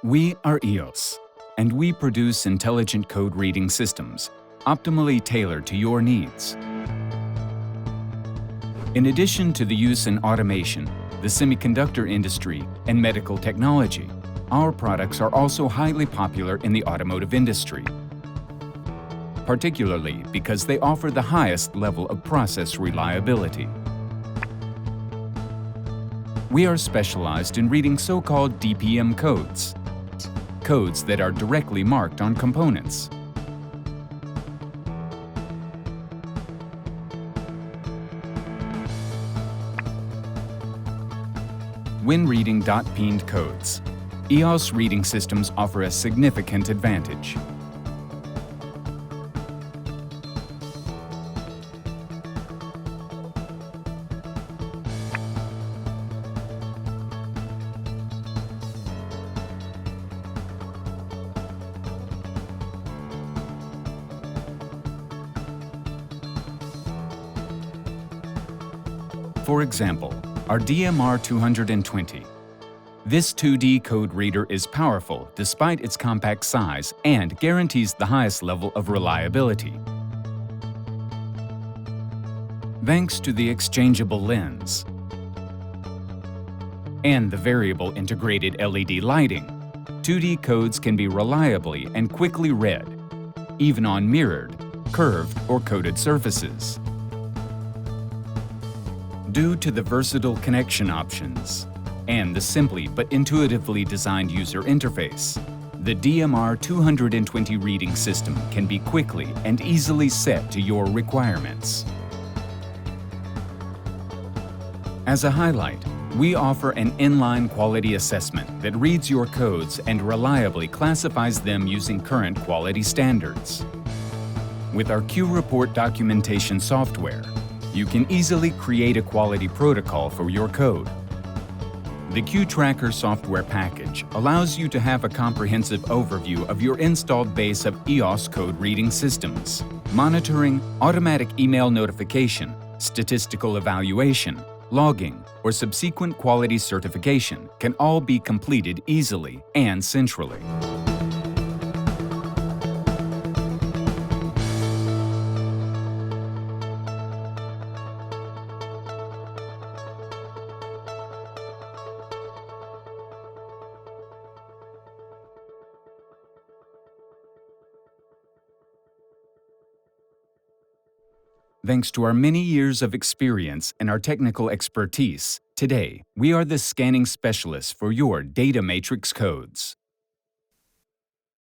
We are IOSS, and we produce intelligent code reading systems, optimally tailored to your needs. In addition to the use in automation, the semiconductor industry, and medical technology, our products are also highly popular in the automotive industry, particularly because they offer the highest level of process reliability. We are specialized in reading so-called DPM codes, codes that are directly marked on components. When reading dot-peened codes, IOSS reading systems offer a significant advantage. For example, our DMR220. This 2D code reader is powerful despite its compact size and guarantees the highest level of reliability. Thanks to the exchangeable lens and the variable integrated LED lighting, 2D codes can be reliably and quickly read, even on mirrored, curved, or coated surfaces. Due to the versatile connection options and the simply but intuitively designed user interface, the DMR220 reading system can be quickly and easily set to your requirements. As a highlight, we offer an inline quality assessment that reads your codes and reliably classifies them using current quality standards. With our Q-Report documentation software, you can easily create a quality protocol for your code. The Q-Tracker software package allows you to have a comprehensive overview of your installed base of IOSS code reading systems. Monitoring, automatic email notification, statistical evaluation, logging, or subsequent quality certification can all be completed easily and centrally. Thanks to our many years of experience and our technical expertise, today we are the scanning specialists for your data matrix codes.